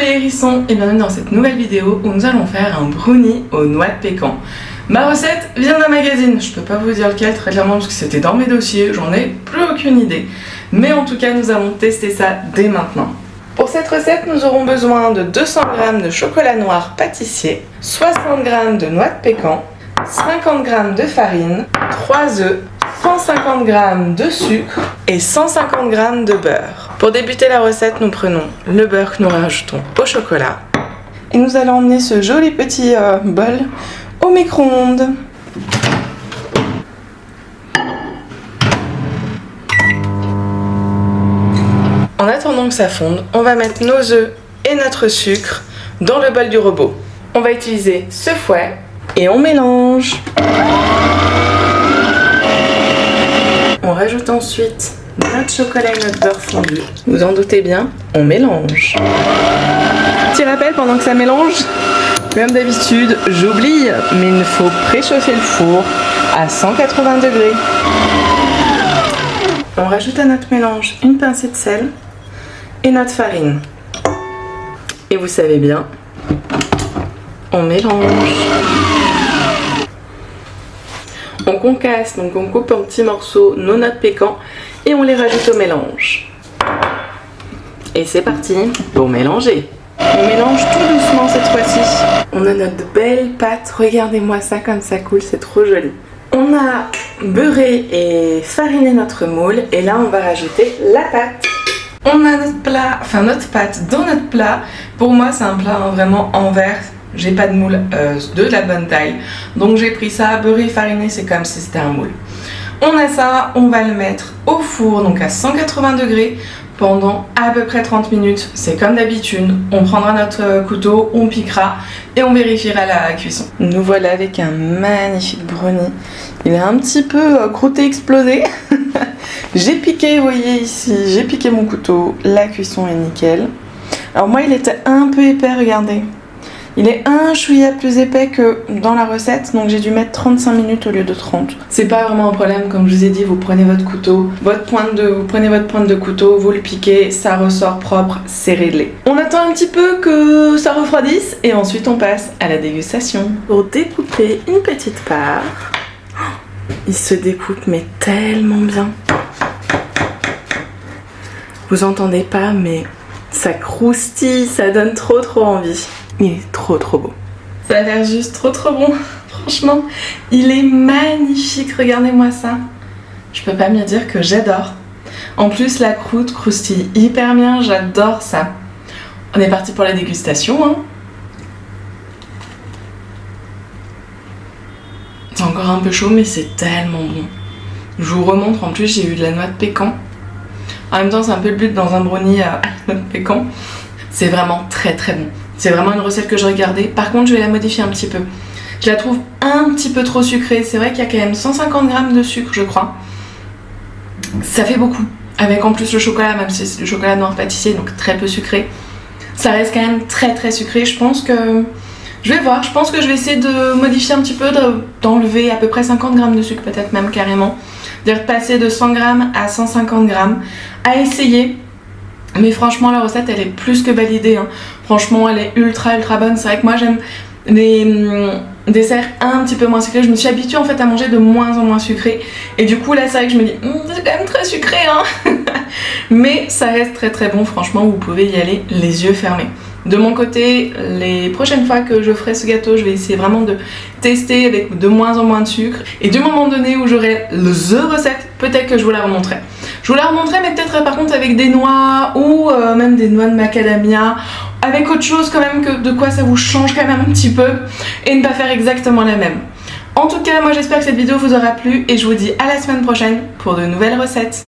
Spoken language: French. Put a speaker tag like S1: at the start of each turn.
S1: les hérissons et bienvenue dans cette nouvelle vidéo où nous allons faire un brownie aux noix de pécan. Ma recette vient d'un magazine, je peux pas vous dire lequel très clairement parce que c'était dans mes dossiers, j'en ai plus aucune idée. Mais en tout cas nous allons tester ça dès maintenant. Pour cette recette nous aurons besoin de 200 g de chocolat noir pâtissier, 60 g de noix de pécan, 50 g de farine, 3 œufs, 150 g de sucre et 150 g de beurre. Pour débuter la recette, nous prenons le beurre que nous rajoutons au chocolat et nous allons emmener ce joli petit bol au micro-ondes. En attendant que ça fonde, on va mettre nos œufs et notre sucre dans le bol du robot. On va utiliser ce fouet et on mélange. On rajoute ensuite notre chocolat et notre beurre fondu. Vous en doutez bien, on mélange. Petit rappel pendant que ça mélange, comme d'habitude, j'oublie, mais il faut préchauffer le four à 180 degrés. On rajoute à notre mélange une pincée de sel et notre farine. Et vous savez bien, on mélange. On concasse, donc on coupe en petits morceaux nos noix de pécan et on les rajoute au mélange. Et c'est parti pour mélanger. On mélange tout doucement cette fois-ci. On a notre belle pâte, regardez-moi ça comme ça coule, c'est trop joli. On a beurré et fariné notre moule et là on va rajouter la pâte. On a notre plat, enfin notre pâte dans notre plat. Pour moi c'est un plat vraiment en verre. J'ai pas de moule de la bonne taille, donc j'ai pris ça, beurré, fariné, c'est comme si c'était un moule. On a ça, on va le mettre au four, donc à 180 degrés, pendant à peu près 30 minutes. C'est comme d'habitude, on prendra notre couteau, on piquera et on vérifiera la cuisson. Nous voilà avec un magnifique brownie. Il est un petit peu croûté, explosé. J'ai piqué, vous voyez ici, j'ai piqué mon couteau, la cuisson est nickel. Alors moi il était un peu épais, regardez. Il est un chouïa plus épais que dans la recette, donc j'ai dû mettre 35 minutes au lieu de 30. C'est pas vraiment un problème, comme je vous ai dit, vous prenez votre couteau, vous prenez votre pointe de couteau, vous le piquez, ça ressort propre, c'est réglé. On attend un petit peu que ça refroidisse et ensuite on passe à la dégustation. Pour découper une petite part, il se découpe mais tellement bien. Vous entendez pas, mais ça croustille, ça donne trop envie. Il est trop beau. Ça a l'air juste trop bon. Franchement, il est magnifique. Regardez-moi ça. Je peux pas mieux dire que j'adore. En plus, la croûte croustille hyper bien. J'adore ça. On est parti pour la dégustation. Hein. C'est encore un peu chaud, mais c'est tellement bon. Je vous remontre. En plus, j'ai eu de la noix de pécan. En même temps, c'est un peu le but dans un brownie à la noix de pécan. C'est vraiment très bon. C'est vraiment une recette que je regardais. Par contre, je vais la modifier un petit peu. Je la trouve un petit peu trop sucrée. C'est vrai qu'il y a quand même 150 g de sucre, je crois. Ça fait beaucoup. Avec en plus le chocolat, même si c'est du chocolat noir pâtissier, donc très peu sucré. Ça reste quand même très sucré. Je pense que... Je vais voir. Je pense que je vais essayer de modifier un petit peu, d'enlever à peu près 50 g de sucre, peut-être même carrément. De passer de 100 g à 150 g. À essayer. Mais franchement la recette elle est plus que validée hein. Franchement elle est ultra bonne. C'est vrai que moi j'aime les desserts un petit peu moins sucrés. Je me suis habituée en fait à manger de moins en moins sucré. Et du coup là c'est vrai que je me dis c'est quand même très sucré hein. Mais ça reste très bon. Franchement vous pouvez y aller les yeux fermés. De mon côté, les prochaines fois que je ferai ce gâteau, je vais essayer vraiment de tester avec de moins en moins de sucre. Et du moment donné où j'aurai the recette, peut-être que je vous la remontrerai. Je vous la remontrerai, mais peut-être par contre avec des noix ou même des noix de macadamia, avec autre chose quand même, que de quoi ça vous change quand même un petit peu, et ne pas faire exactement la même. En tout cas, moi j'espère que cette vidéo vous aura plu, et je vous dis à la semaine prochaine pour de nouvelles recettes.